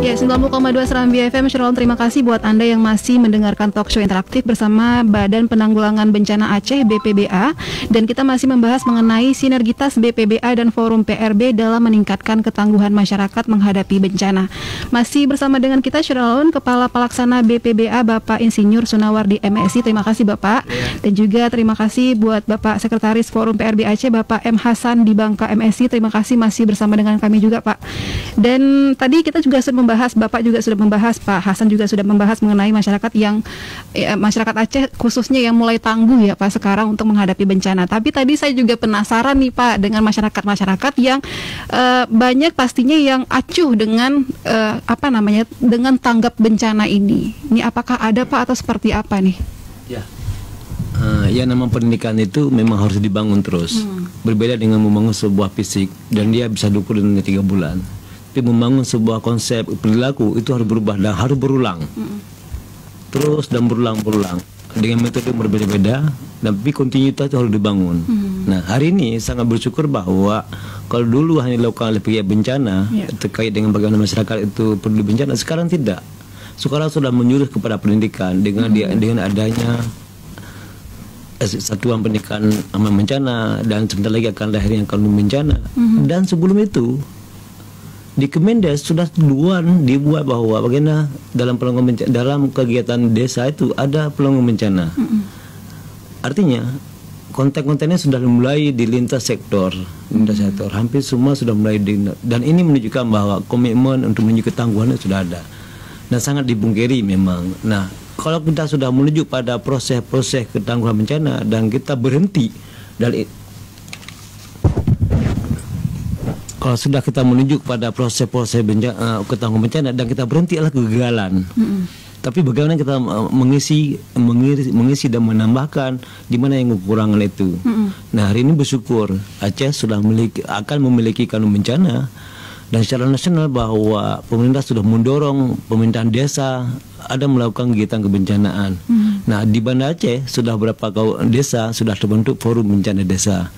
Ya, 90,2 Serambi FM. Shalom, terima kasih buat Anda yang masih mendengarkan talk show interaktif bersama Badan Penanggulangan Bencana Aceh BPBA. Dan kita masih membahas mengenai sinergitas BPBA dan Forum PRB dalam meningkatkan ketangguhan masyarakat menghadapi bencana. Masih bersama dengan kita Shalom, Kepala Pelaksana BPBA Bapak Insinyur Sunawardi MSI. Terima kasih Bapak. Dan juga terima kasih buat Bapak Sekretaris Forum PRB Aceh Bapak M. Hasan di Bangka MSI. Terima kasih masih bersama dengan kami juga Pak. Dan tadi kita juga sudah membahas, Bapak juga sudah membahas, Pak Hasan juga sudah membahas mengenai masyarakat yang masyarakat Aceh khususnya yang mulai tangguh ya Pak sekarang untuk menghadapi bencana. Tapi tadi saya juga penasaran nih Pak dengan masyarakat yang banyak pastinya yang acuh dengan dengan tanggap bencana ini. Ini apakah ada Pak atau seperti apa nih? Ya. Ya, nama pendidikan itu memang harus dibangun terus. Berbeda dengan membangun sebuah fisik dan dia bisa diukur dalam 3 bulan. Tapi membangun sebuah konsep perilaku itu harus berubah dan harus berulang. Terus dan berulang dengan metode yang berbeda-beda, tapi kontinuitas itu harus dibangun. Nah, hari ini sangat bersyukur bahwa kalau dulu hanya dilakukan oleh pihak bencana terkait dengan bagaimana masyarakat itu perlu bencana, sekarang tidak. Sekarang sudah menyuruh kepada pendidikan dengan adanya satuan pendidikan aman bencana, dan sebentar lagi akan lahirnya kanun bencana. Dan sebelum itu di Kemendes sudah duluan dibuat bahwa bagaimana dalam penanggulangan bencana, dalam kegiatan desa itu ada penanggulangan bencana. Artinya konten-kontennya sudah mulai di lintas sektor, hampir semua sudah mulai dan ini menunjukkan bahwa komitmen untuk menuju ketangguhannya sudah ada dan sangat dipungkiri memang. Nah, kalau kita sudah menuju pada proses-proses ketangguhan bencana dan kita berhenti dari kalau sudah kita menuju pada proses-proses ketangguhan bencana dan kita berhenti adalah kegagalan. Tapi bagaimana kita mengisi dan menambahkan di mana yang kekurangan itu. Nah, hari ini bersyukur Aceh sudah akan memiliki kanun bencana, dan secara nasional bahwa pemerintah sudah mendorong pemerintahan desa ada melakukan kegiatan kebencanaan. Nah, di Banda Aceh sudah beberapa desa sudah terbentuk forum bencana desa.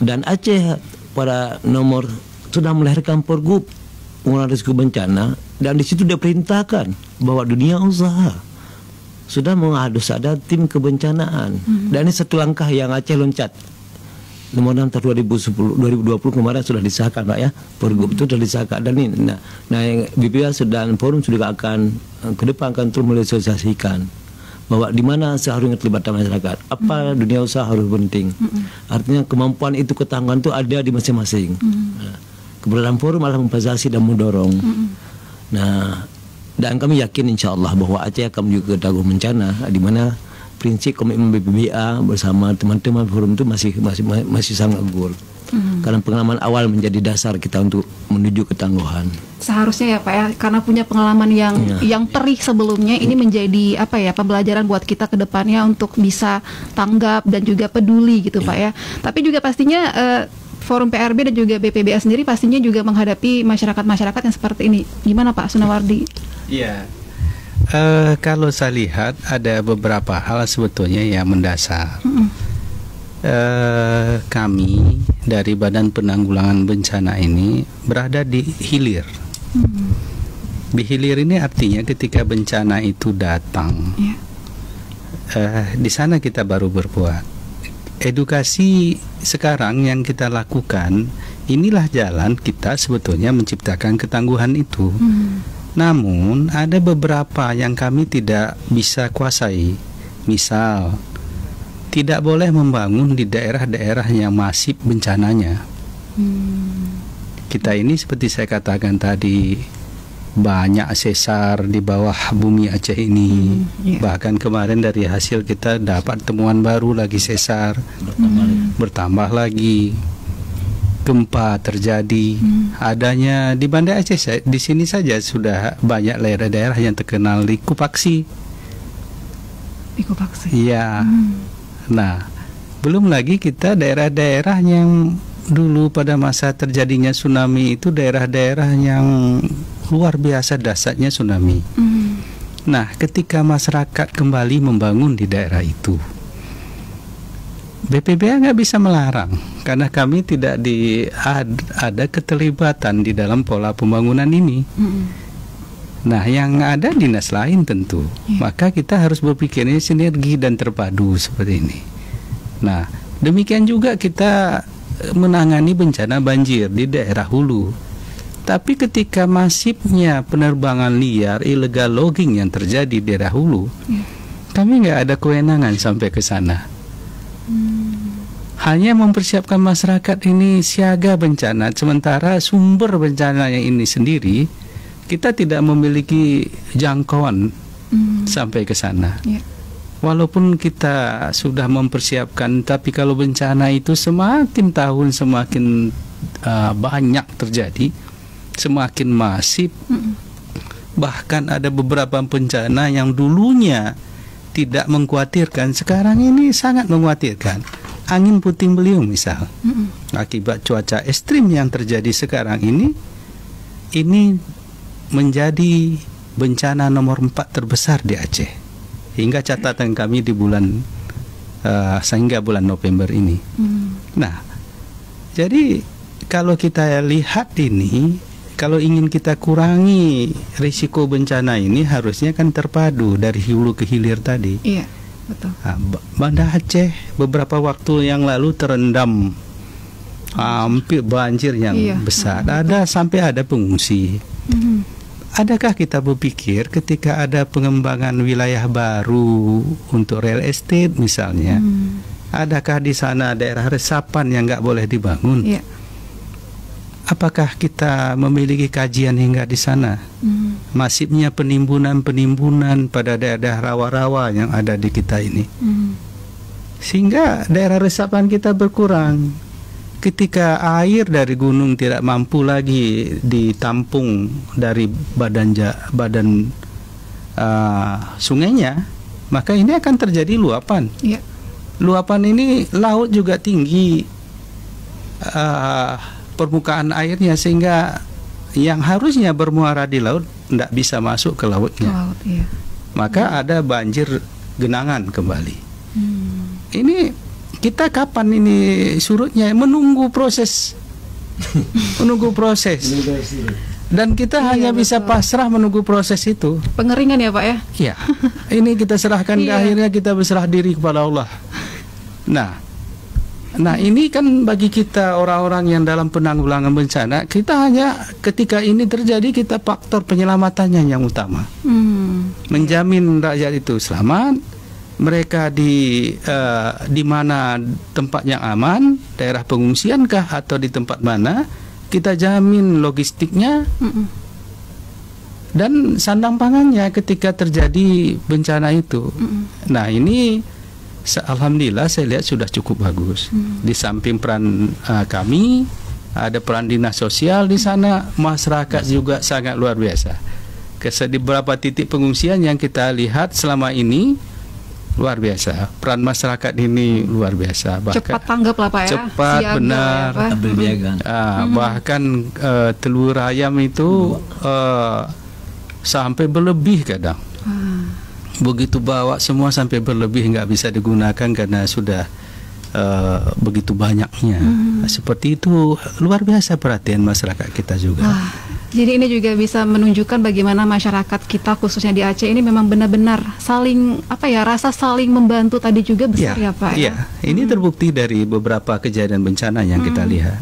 Dan Aceh pada nomor sudah melahirkan pergub pengurangan risiko bencana, dan di situ dia perintahkan bahwa dunia usaha sudah mengharus ada tim kebencanaan. Dan ini satu langkah yang Aceh loncat. Nomor 6 tahun 2020 kemarin sudah disahkan Pak ya, pergub itu sudah disahkan. Dan ini nah BPBA dan forum juga akan ke depan akan terus mensosialisasikan bahwa di mana seharusnya terlibatkan masyarakat, apa dunia usaha harus penting. Artinya kemampuan itu, ketangguhan itu ada di masing-masing. Nah, keberadaan forum adalah memfasilitasi dan mendorong. Nah, dan kami yakin insya Allah bahwa Aceh akan menuju ke tangguh bencana, di mana prinsip komitmen BPBA bersama teman-teman forum itu masih sangat goal. Karena pengalaman awal menjadi dasar kita untuk menuju ketangguhan. Seharusnya ya Pak ya, karena punya pengalaman yang perih sebelumnya, ini menjadi pembelajaran buat kita ke depannya untuk bisa tanggap dan juga peduli gitu Pak ya. Tapi juga pastinya Forum PRB dan juga BPBA sendiri pastinya juga menghadapi masyarakat-masyarakat yang seperti ini. Gimana Pak Sunawardi? Iya. Kalau saya lihat ada beberapa hal sebetulnya yang mendasar. Kami dari Badan Penanggulangan Bencana ini berada di hilir. Di hilir ini artinya ketika bencana itu datang, di sana kita baru berbuat. Edukasi sekarang yang kita lakukan, inilah jalan kita sebetulnya menciptakan ketangguhan itu. Namun ada beberapa yang kami tidak bisa kuasai. Misal, tidak boleh membangun di daerah-daerah yang masif bencananya. Kita ini seperti saya katakan tadi, banyak sesar di bawah bumi Aceh ini. Bahkan kemarin dari hasil kita dapat temuan baru lagi sesar, bertambah lagi. Gempa terjadi, adanya di Banda Aceh di sini saja sudah banyak daerah-daerah yang terkenal likupaksi. Iya. Nah, belum lagi kita daerah-daerah yang dulu pada masa terjadinya tsunami itu daerah-daerah yang luar biasa dahsyatnya tsunami. Nah, ketika masyarakat kembali membangun di daerah itu, BPBA nggak bisa melarang karena kami tidak ada keterlibatan di dalam pola pembangunan ini. Nah, yang ada dinas lain tentu. Maka kita harus berpikirnya sinergi dan terpadu seperti ini. Nah, demikian juga kita menangani bencana banjir di daerah hulu. Tapi ketika masifnya penerbangan liar, illegal logging yang terjadi di daerah hulu, kami nggak ada kewenangan sampai ke sana. Hanya mempersiapkan masyarakat ini siaga bencana, sementara sumber bencananya ini sendiri kita tidak memiliki jangkauan sampai ke sana. Walaupun kita sudah mempersiapkan, tapi kalau bencana itu semakin tahun semakin banyak terjadi, semakin masif. Bahkan ada beberapa bencana yang dulunya tidak mengkhawatirkan, sekarang ini sangat mengkhawatirkan. Angin puting beliung misal, akibat cuaca ekstrim yang terjadi sekarang ini menjadi bencana nomor 4 terbesar di Aceh hingga catatan kami di sehingga bulan November ini. Nah, jadi kalau kita lihat ini, kalau ingin kita kurangi risiko bencana ini, harusnya kan terpadu dari hulu ke hilir tadi. Iya, betul. Banda Aceh beberapa waktu yang lalu terendam hampir banjir yang besar. Sampai ada pengungsi. Adakah kita berpikir ketika ada pengembangan wilayah baru untuk real estate misalnya, adakah di sana daerah resapan yang nggak boleh dibangun? Apakah kita memiliki kajian hingga di sana? Masifnya penimbunan pada daerah rawa-rawa yang ada di kita ini, sehingga daerah resapan kita berkurang. Ketika air dari gunung tidak mampu lagi ditampung dari badan sungainya, maka ini akan terjadi luapan. Luapan ini laut juga tinggi permukaan airnya, sehingga yang harusnya bermuara di laut tidak bisa masuk ke lautnya. Maka ada banjir genangan kembali. Ini kita kapan ini surutnya? Menunggu proses. Dan kita hanya bisa pasrah menunggu proses itu. Pengeringan ya Pak ya? Iya. Ini kita serahkan akhirnya kita berserah diri kepada Allah. Nah ini kan bagi kita orang-orang yang dalam penanggulangan bencana, kita hanya ketika ini terjadi, kita faktor penyelamatannya yang utama. Menjamin rakyat itu selamat. Mereka di mana tempat yang aman, daerah pengungsian kah atau di tempat mana, kita jamin logistiknya dan sandang pangannya ketika terjadi bencana itu. Nah ini alhamdulillah saya lihat sudah cukup bagus. Di samping peran kami, ada peran dinas sosial di sana, masyarakat juga sangat luar biasa. Di beberapa titik pengungsian yang kita lihat selama ini, luar biasa, peran masyarakat ini luar biasa. Cepat tanggap lah Pak ya. Cepat, siaga, benar. Bahkan telur ayam itu sampai berlebih kadang. Begitu bawa semua sampai berlebih, nggak bisa digunakan karena sudah begitu banyaknya. Seperti itu, luar biasa perhatian masyarakat kita juga. Jadi ini juga bisa menunjukkan bagaimana masyarakat kita khususnya di Aceh ini memang benar-benar saling rasa saling membantu tadi juga besar ya Pak. Iya, ini terbukti dari beberapa kejadian bencana yang kita lihat.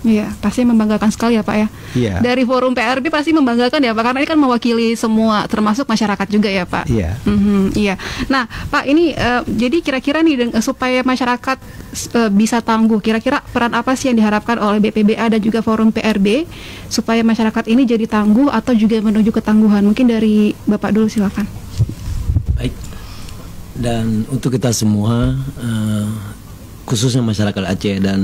Iya, pasti membanggakan sekali ya Pak ya. Iya. Dari forum PRB pasti membanggakan ya Pak, karena ini kan mewakili semua, termasuk masyarakat juga ya Pak. Iya. Iya. Nah Pak ini jadi kira-kira nih supaya masyarakat bisa tangguh, kira-kira peran apa sih yang diharapkan oleh BPBA dan juga forum PRB supaya masyarakat ini jadi tangguh atau juga menuju ketangguhan? Mungkin dari Bapak dulu silakan. Baik. Dan untuk kita semua, khususnya masyarakat Aceh dan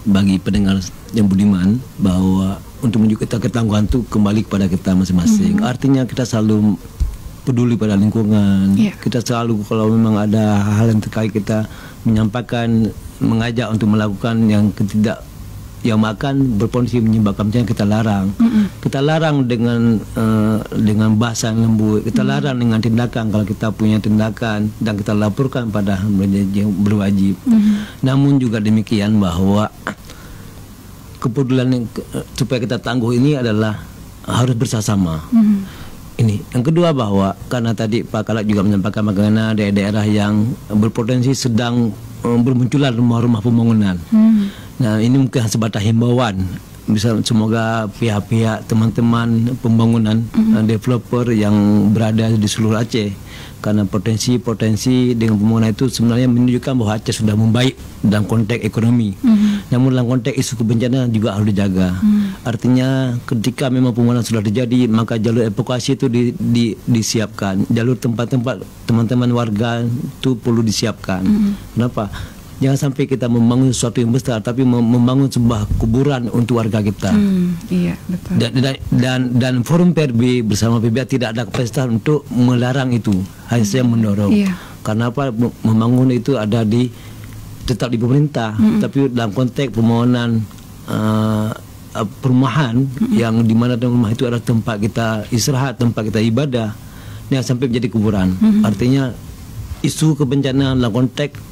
bagi pendengar yang budiman, bahwa untuk menuju kita ketangguhan itu kembali kepada kita masing-masing. Artinya kita selalu peduli pada lingkungan. Kita selalu kalau memang ada hal yang terkait, kita menyampaikan, mengajak untuk melakukan yang yang makan berpotensi menyebabkan bencana, kita larang. Kita larang dengan bahasa yang lembut. Kita larang dengan tindakan kalau kita punya tindakan, dan kita laporkan pada yang berwajib. Namun juga demikian bahwa kepedulian supaya kita tangguh ini adalah harus bersama-sama. ini. Yang kedua bahwa karena tadi Pak Kalak juga menyampaikan bagaimana daerah-daerah yang berpotensi sedang bermunculan rumah-rumah pembangunan. Nah, ini mungkin sebatas himbauan. Bisa semoga pihak-pihak teman-teman pembangunan developer yang berada di seluruh Aceh, karena potensi dengan pembangunan itu sebenarnya menunjukkan bahwa Aceh sudah membaik dalam konteks ekonomi. Namun dalam konteks isu kebencanaan juga harus dijaga. Artinya ketika memang pembangunan sudah terjadi, maka jalur evakuasi itu disiapkan. Jalur tempat-tempat teman-teman warga itu perlu disiapkan. Kenapa? Jangan sampai kita membangun sesuatu yang besar, tapi membangun sebuah kuburan untuk warga kita. Iya, betul. Dan forum PRB bersama PBA tidak ada kapasitas untuk melarang itu, hanya saja mendorong. Karena apa? Membangun itu ada tetap di pemerintah, tapi dalam konteks pembangunan perumahan yang dimana rumah itu adalah tempat kita istirahat, tempat kita ibadah, jangan sampai menjadi kuburan. Artinya isu kebencanaan dalam konteks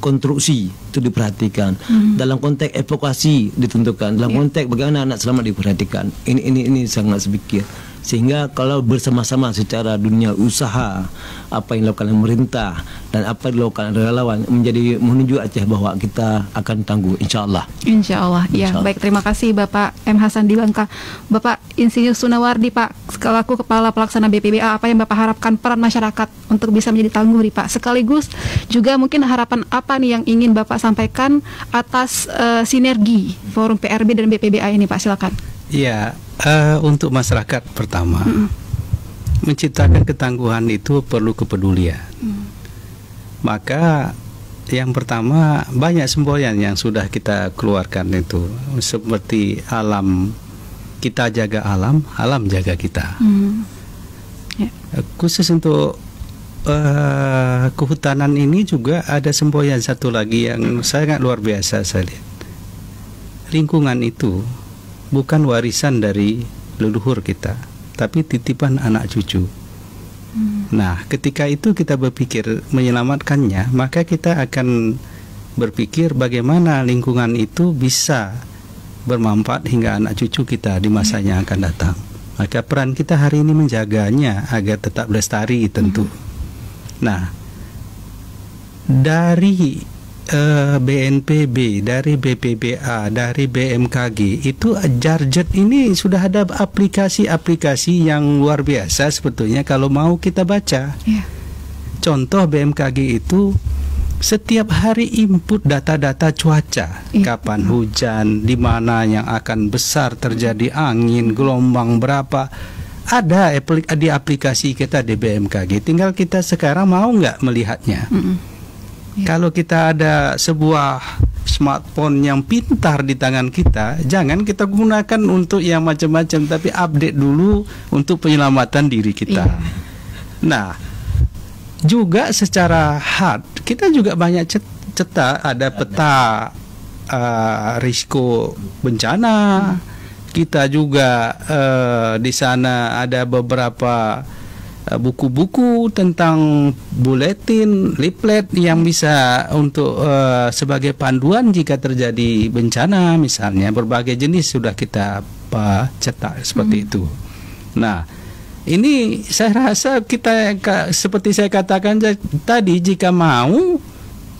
konstruksi itu diperhatikan, dalam konteks evakuasi ditentukan, dalam konteks bagaimana anak selamat diperhatikan. Ini sangat sedikit. Sehingga kalau bersama-sama secara dunia usaha, apa yang dilakukan pemerintah dan apa yang dilakukan relawan menjadi menunjuk Aceh bahwa kita akan tangguh, insya-Allah. Insya-Allah. Ya, baik, terima kasih Bapak M. Hasan di Bangka. Bapak Insinyur Sunawardi, Pak, selaku Kepala Pelaksana BPBA, apa yang Bapak harapkan peran masyarakat untuk bisa menjadi tangguh nih Pak? Sekaligus juga mungkin harapan apa nih yang ingin Bapak sampaikan atas sinergi Forum PRB dan BPBA ini, Pak? Silakan. Ya, untuk masyarakat pertama, menciptakan ketangguhan itu perlu kepedulian. Maka yang pertama, banyak semboyan yang sudah kita keluarkan itu, seperti alam, kita jaga alam, alam jaga kita. Khusus untuk kehutanan ini juga ada semboyan satu lagi yang sangat luar biasa saya lihat. Lingkungan itu bukan warisan dari leluhur kita, tapi titipan anak cucu. Nah, ketika itu kita berpikir menyelamatkannya, maka kita akan berpikir bagaimana lingkungan itu bisa bermanfaat hingga anak cucu kita di masa yang akan datang. Maka peran kita hari ini menjaganya agar tetap lestari tentu. Nah, dari BNPB, dari BPBA, dari BMKG itu Jarjet ini sudah ada aplikasi-aplikasi yang luar biasa sebetulnya kalau mau kita baca. Contoh BMKG itu setiap hari input data-data cuaca, kapan hujan, di mana yang akan besar terjadi angin, gelombang berapa, ada di aplikasi kita di BMKG. Tinggal kita sekarang mau nggak melihatnya. Kalau kita ada sebuah smartphone yang pintar di tangan kita, jangan kita gunakan untuk yang macam-macam, tapi update dulu untuk penyelamatan diri kita. Nah, juga secara hard, kita juga banyak cetak, ada peta risiko bencana. Kita juga di sana ada beberapa buku-buku tentang buletin, leaflet yang bisa untuk sebagai panduan jika terjadi bencana misalnya. Berbagai jenis sudah kita cetak seperti itu. Nah, ini saya rasa kita seperti saya katakan tadi, jika mau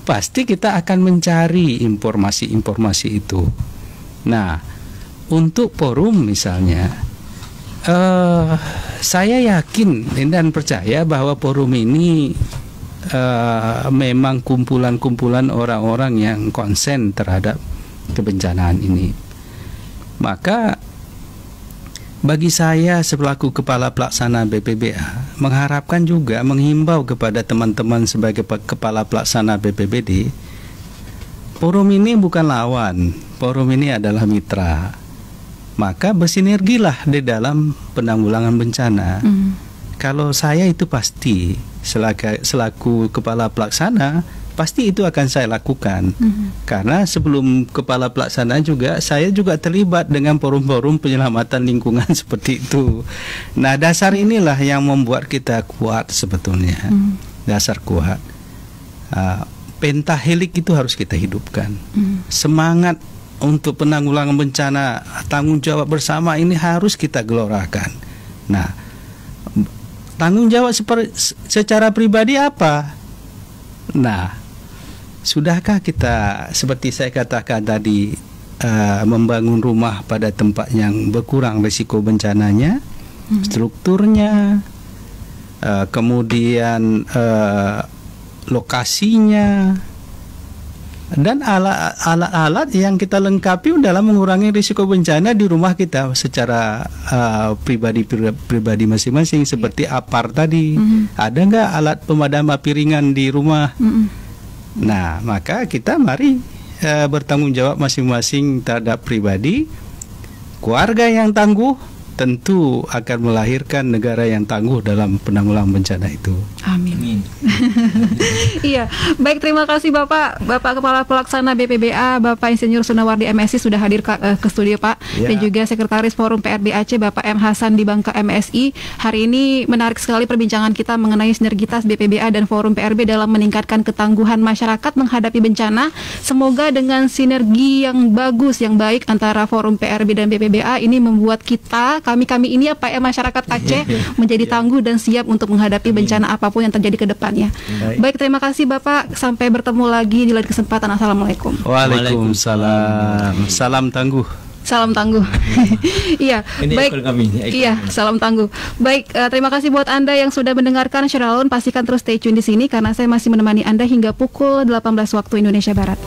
pasti kita akan mencari informasi-informasi itu. Nah, untuk forum misalnya, saya yakin dan percaya bahwa forum ini memang kumpulan-kumpulan orang-orang yang konsen terhadap kebencanaan ini. Maka bagi saya selaku Kepala Pelaksana BPBA mengharapkan juga menghimbau kepada teman-teman sebagai Kepala Pelaksana BPBD, forum ini bukan lawan, forum ini adalah mitra. Maka bersinergilah di dalam penanggulangan bencana. Kalau saya itu pasti selaku Kepala Pelaksana, pasti itu akan saya lakukan. Karena sebelum Kepala Pelaksana juga, saya juga terlibat dengan forum-forum penyelamatan lingkungan seperti itu. Nah, dasar inilah yang membuat kita kuat sebetulnya. Dasar kuat. Pentahelik itu harus kita hidupkan. Semangat untuk penanggulangan bencana, tanggung jawab bersama ini harus kita gelorakan. Nah, Tanggung jawab secara pribadi apa? Nah, sudahkah kita seperti saya katakan tadi, membangun rumah pada tempat yang berkurang risiko bencananya, strukturnya, kemudian lokasinya, dan alat-alat yang kita lengkapi dalam mengurangi risiko bencana di rumah kita secara pribadi masing-masing, seperti APAR tadi. Ada nggak alat pemadam api ringan di rumah? Nah, maka kita mari bertanggung jawab masing-masing terhadap pribadi. Keluarga yang tangguh tentu akan melahirkan negara yang tangguh dalam penanggulangan bencana itu. Amin. Iya, baik, terima kasih Bapak Kepala Pelaksana BPBA, Bapak Insinyur Sunawardi MSI sudah hadir ke studio Pak, dan juga Sekretaris Forum PRB Aceh Bapak M. Hasan di Bangka MSI. Hari ini menarik sekali perbincangan kita mengenai sinergitas BPBA dan Forum PRB dalam meningkatkan ketangguhan masyarakat menghadapi bencana. Semoga dengan sinergi yang bagus, yang baik antara Forum PRB dan BPBA ini membuat kami ini Pak masyarakat Aceh menjadi tangguh dan siap untuk menghadapi bencana apapun yang terjadi ke depannya. Baik, terima kasih Bapak. Sampai bertemu lagi di lain kesempatan. Assalamualaikum. Waalaikumsalam. Salam tangguh. Salam tangguh. Iya, baik. Iya, salam tangguh. Baik, terima kasih buat Anda yang sudah mendengarkan Syaralun. Pastikan terus stay tune di sini karena saya masih menemani Anda hingga pukul 18 waktu Indonesia Barat.